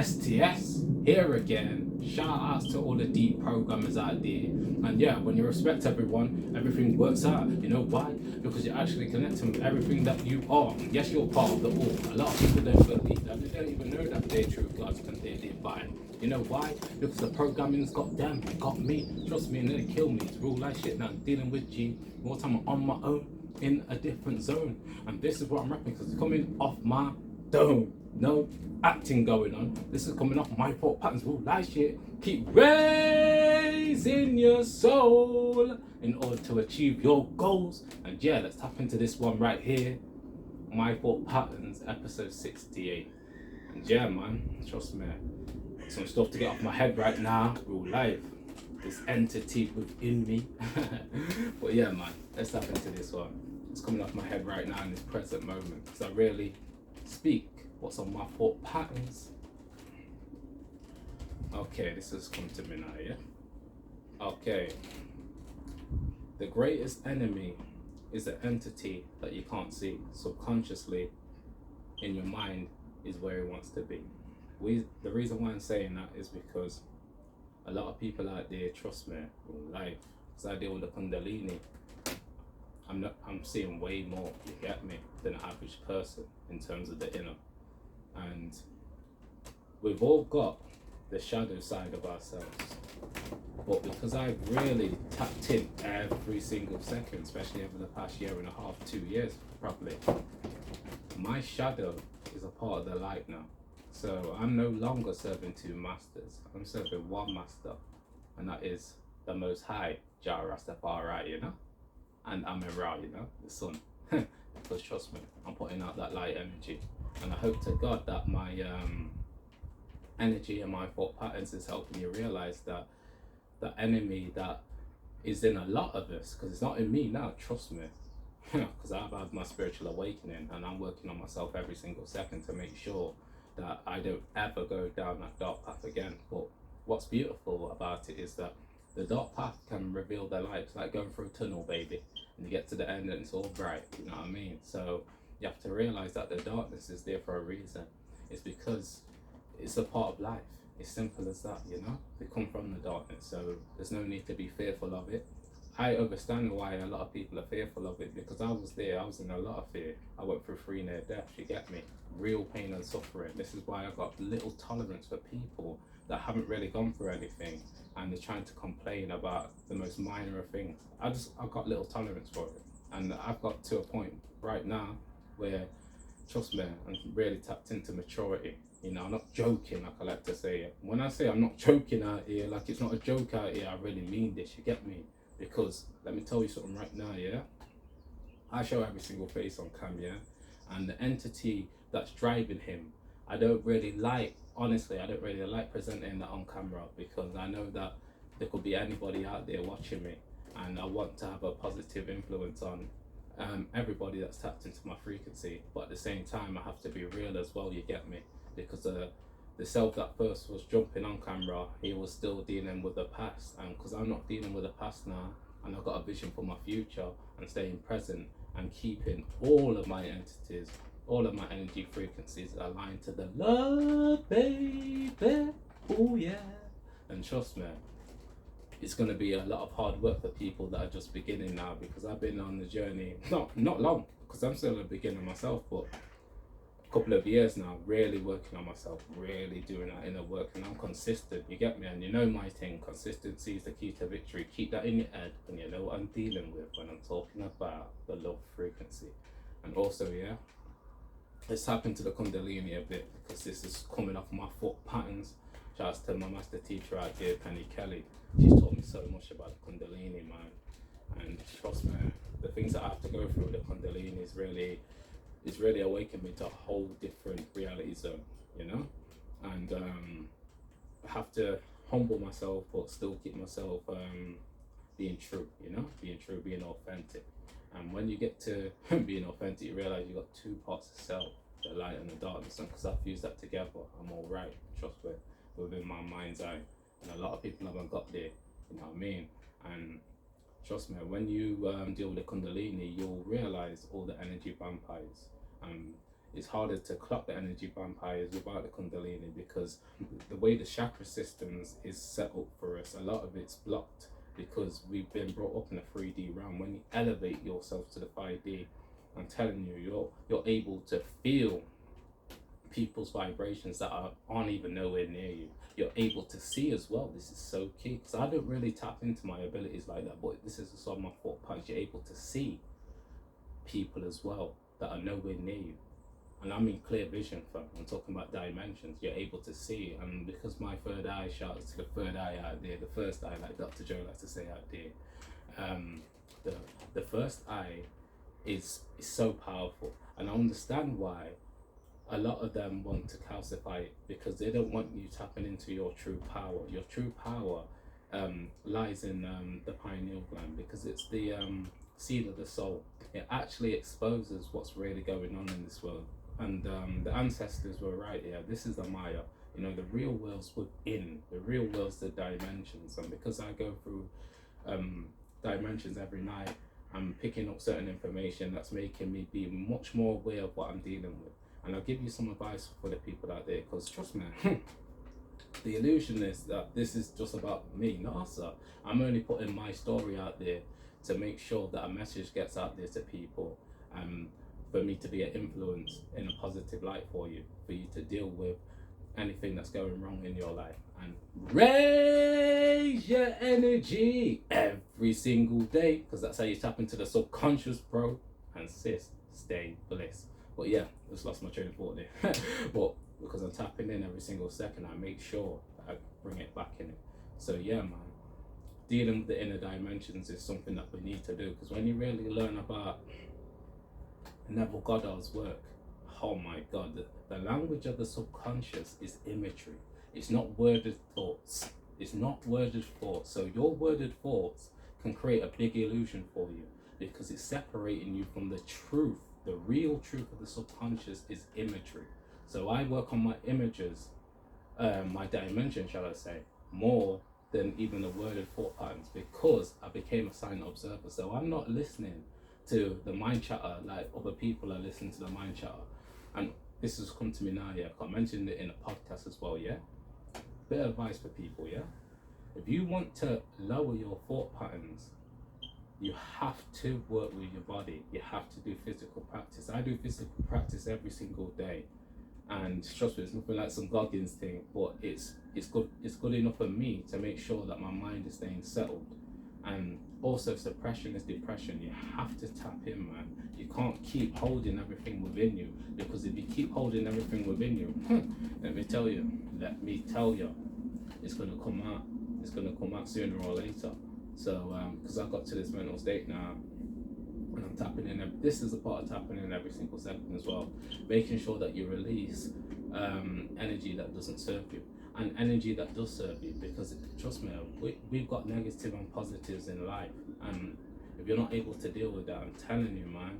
STS here again. Shout outs to all the deep programmers out there. And yeah, when you respect everyone, everything works out. You know why? Because you're actually connecting with everything that you are. Yes, you're part of the all. A lot of people don't believe that. They don't even know that they're true gods and they're divine. You know why? Because the programming's got them, got me. Trust me, and they kill me. It's real life shit now. I'm dealing with G. More time I'm on my own in a different zone. And this is what I'm rapping because it's coming off my dome. No acting going on. This is coming off my thought patterns. Real life shit. Keep raising your soul in order to achieve your goals. And yeah, let's tap into this one right here. My thought patterns, episode 68. And yeah, man, trust me. Some stuff to get off my head right now. Real life. This entity within me. But yeah, man, let's tap into this one. It's coming off my head right now in this present moment because I really speak what's on my thought patterns. Okay, this has come to me now, yeah? Okay. The greatest enemy is the entity that you can't see. Subconsciously, in your mind, is where it wants to be. The reason why I'm saying that is because a lot of people out there, trust me, in life, because I deal with the kundalini, I'm seeing way more, you get me, than an average person in terms of the inner. And we've all got the shadow side of ourselves. But because I've really tapped in every single second, especially over the past year and a half, 2 years probably, my shadow is a part of the light now. So I'm no longer serving two masters. I'm serving one master, and that is the Most High, Jah Rastafari, you know? And Amen Ra, you know, the sun. Because trust me, I'm putting out that light energy. And I hope to God that my energy and my thought patterns is helping you realize that the enemy that is in a lot of us, because it's not in me now, trust me. Because I've had my spiritual awakening and I'm working on myself every single second to make sure that I don't ever go down that dark path again. But what's beautiful about it is that the dark path can reveal the light. It's like going through a tunnel, baby, and you get to the end and it's all bright, you know what I mean? So you have to realize that the darkness is there for a reason. It's because it's a part of life. It's simple as that, you know? We come from the darkness, so there's no need to be fearful of it. I understand why a lot of people are fearful of it, because I was there, I was in a lot of fear. I went through 3 near deaths, you get me? Real pain and suffering. This is why I got little tolerance for people that haven't really gone through anything and they're trying to complain about the most minor of things. I've got little tolerance for it. And I've got to a point right now where, trust me, I'm really tapped into maturity. You know, I'm not joking, like I like to say. When I say I'm not joking out here, like it's not a joke out here, I really mean this, you get me? Because let me tell you something right now, yeah? I show every single face on cam, yeah? And the entity that's driving him, I don't really like, honestly, I don't really like presenting that on camera because I know that there could be anybody out there watching me, and I want to have a positive influence on everybody that's tapped into my frequency. But at the same time, I have to be real as well, you get me? Because the self that first was jumping on camera, he was still dealing with the past. And because I'm not dealing with the past now, and I've got a vision for my future and staying present and keeping all of my entities, all of my energy frequencies aligned to the love, baby. Oh yeah. And trust me, it's going to be a lot of hard work for people that are just beginning now, because I've been on the journey not long, because I'm still a beginner myself, but couple of years now, really working on myself, really doing that inner work, and I'm consistent, you get me? And you know my thing, consistency is the key to victory. Keep that in your head, and you know what I'm dealing with when I'm talking about the love frequency. And also, yeah, let's tap into the kundalini a bit, because this is coming off my thought patterns. Shouts to my master teacher out there, Penny Kelly. She's taught me so much about the kundalini, man. And trust me, the things that I have to go through with the kundalini is really awakened me to a whole different reality zone, you know? And I have to humble myself, but still keep myself being true, you know? Being true, being authentic. And when you get to being authentic, you realize you got 2 parts of self, the light and the darkness. And because I've fused that together, I'm all right, trust me, within my mind's eye. And a lot of people haven't got there, you know what I mean? And trust me, when you deal with the kundalini, you'll realize all the energy vampires. it's harder to clock the energy vampires without the kundalini, because the way the chakra systems is set up for us, a lot of it's blocked because we've been brought up in a 3D realm. When you elevate yourself to the 5D, I'm telling you, you're able to feel people's vibrations that aren't even nowhere near you. You're able to see as well. This is so key, because I don't really tap into my abilities like that, but this is just on my thought punch. You're able to see people as well that are nowhere near you. And I mean clear vision, fam. I'm talking about dimensions. You're able to see, and because my third eye, shouts to the third eye out there, the first eye, like Dr. Joe likes to say out there, the first eye is so powerful, and I understand why a lot of them want to calcify it, because they don't want you tapping into your true power. Your true power lies in the pineal gland, because it's the seed of the soul. It actually exposes what's really going on in this world. And the ancestors were right here. This is the Maya. You know, the real world's within. The real world's the dimensions. And because I go through dimensions every night, I'm picking up certain information that's making me be much more aware of what I'm dealing with. And I'll give you some advice for the people out there, because trust me, the illusion is that this is just about me. No, sir. I'm only putting my story out there to make sure that a message gets out there to people, for me to be an influence in a positive light for you to deal with anything that's going wrong in your life. And raise your energy every single day, because that's how you tap into the subconscious, bro. And sis, stay bliss. But yeah, just lost my train of thought there. But because I'm tapping in every single second, I make sure that I bring it back in it. So yeah, man, dealing with the inner dimensions is something that we need to do, because when you really learn about Neville Goddard's work, oh my God, the language of the subconscious is imagery. It's not worded thoughts. It's not worded thoughts. So your worded thoughts can create a big illusion for you, because it's separating you from the truth. The real truth of the subconscious is imagery. So I work on my images, my dimension, shall I say, more than even the worded thought patterns, because I became a silent observer. So I'm not listening to the mind chatter like other people are listening to the mind chatter. And this has come to me now, yeah. I mentioned it in a podcast as well, yeah. Bit of advice for people, yeah. If you want to lower your thought patterns, you have to work with your body. You have to do physical practice. I do physical practice every single day, and trust me, it's nothing like some Goggins thing, but it's good enough for me to make sure that my mind is staying settled. And also, suppression is depression. You have to tap in, man. You can't keep holding everything within you, because if you keep holding everything within you, let me tell you, it's gonna come out. It's gonna come out sooner or later. So, because I got to this mental state now, and I'm tapping in. This is a part of tapping in every single second as well, making sure that you release energy that doesn't serve you, and energy that does serve you. Because trust me, we've got negative and positives in life, and if you're not able to deal with that, I'm telling you, man,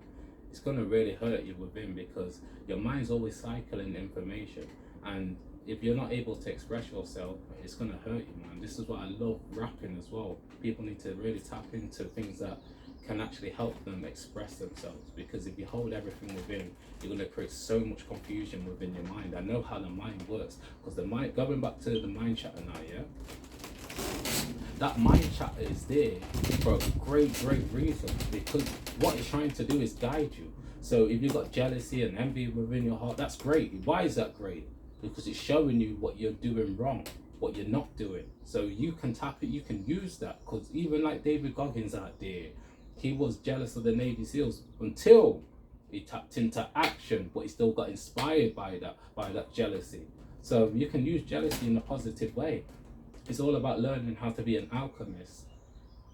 it's gonna really hurt you within, because your mind's always cycling information, and if you're not able to express yourself, it's gonna hurt you, man. This is why I love rapping as well. People need to really tap into things that can actually help them express themselves, because if you hold everything within, you're going to create so much confusion within your mind. I know how the mind works, because the mind, going back to the mind chatter now, yeah, that mind chatter is there for a great reason, because what it's trying to do is guide you. So if you've got jealousy and envy within your heart, that's great. Why is that great? Because it's showing you what you're doing wrong, what you're not doing. So you can tap it, you can use that, because even like David Goggins out there, he was jealous of the Navy SEALs until he tapped into action, but he still got inspired by that jealousy. So you can use jealousy in a positive way. It's all about learning how to be an alchemist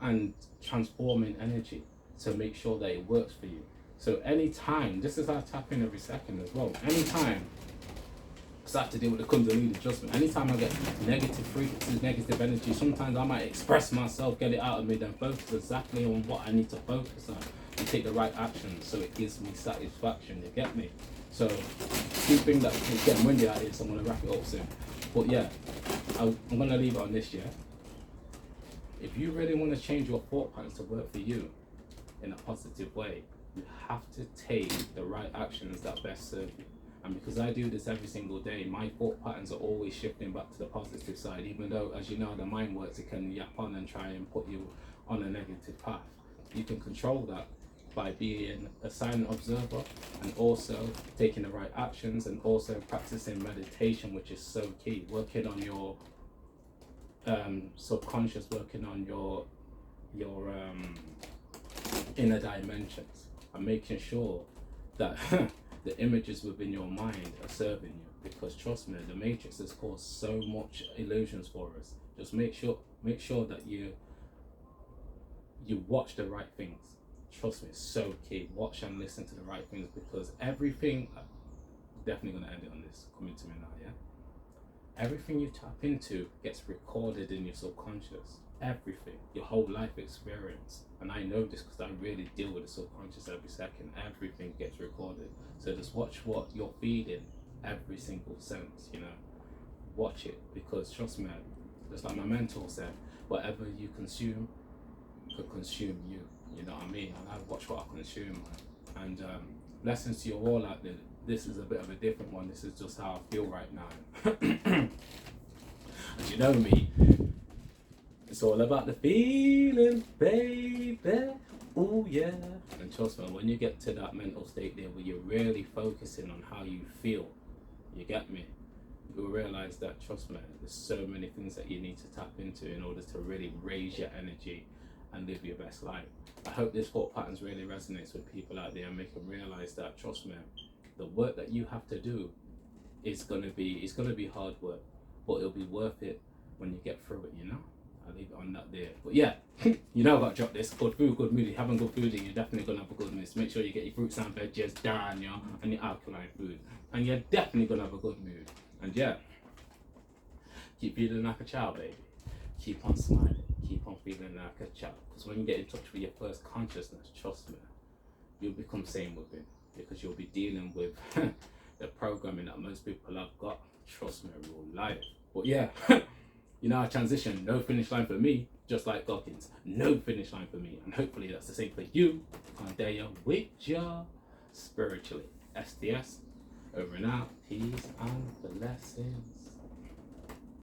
and transforming energy to make sure that it works for you. So anytime, this is how I tap in every second as well. Anytime, because I have to deal with the kundalini adjustment. Anytime I get negative frequencies, negative energy, sometimes I might express myself, get it out of me, then focus exactly on what I need to focus on and take the right action, so it gives me satisfaction. You get me? So, two things that is getting windy out here, so I'm gonna wrap it up soon. But yeah, I'm gonna leave it on this, yeah. If you really want to change your thought patterns to work for you in a positive way, You have to take the right actions that best serve you. And because I do this every single day, my thought patterns are always shifting back to the positive side, even though, as you know, the mind works, it can yap on and try and put you on a negative path. You can control that by being a silent observer, and also taking the right actions, and also practicing meditation, which is so key. Working on your subconscious, working on your inner dimensions, and making sure that the images within your mind are serving you. Because trust me, the matrix has caused so much illusions for us. Just make sure that you watch the right things. Trust me, it's so key. Watch and listen to the right things, because everything, definitely gonna end it on this, coming to me now, yeah? Everything you tap into gets recorded in your subconscious. Everything, your whole life experience. And I know this because I really deal with the subconscious every second. Everything gets recorded. So just watch what you're feeding, every single sense, you know. Watch it, because trust me, just like my mentor said, whatever you consume could consume you. You know what I mean? And I watch what I consume, man. And lessons to you all out there. This is a bit of a different one. This is just how I feel right now. And you know me, it's all about the feeling, baby. Oh yeah. And trust me, when you get to that mental state there where you're really focusing on how you feel, you get me? You'll realize that, trust me, there's so many things that you need to tap into in order to really raise your energy and live your best life. I hope this thought patterns really resonates with people out there and make them realize that, trust me, the work that you have to do is gonna be hard work, but it'll be worth it when you get through it, you know? I'll leave it on that there. But yeah, you know I've got to drop this. Good food, good mood. If you having good food, you're definitely gonna have a good mood. So make sure you get your fruits and veggies down, you know, and your alkaline food. And you're definitely gonna have a good mood. And yeah, keep feeling like a child, baby. Keep on smiling. Keep on feeling like a child. Because when you get in touch with your first consciousness, trust me, you'll become sane within. Because you'll be dealing with the programming that most people have got. Trust me, real life. But yeah, you know, I transition. No finish line for me, just like Goggins. No finish line for me. And hopefully that's the same for you. I'm there with ya spiritually. SDS, over and out. Peace and blessings.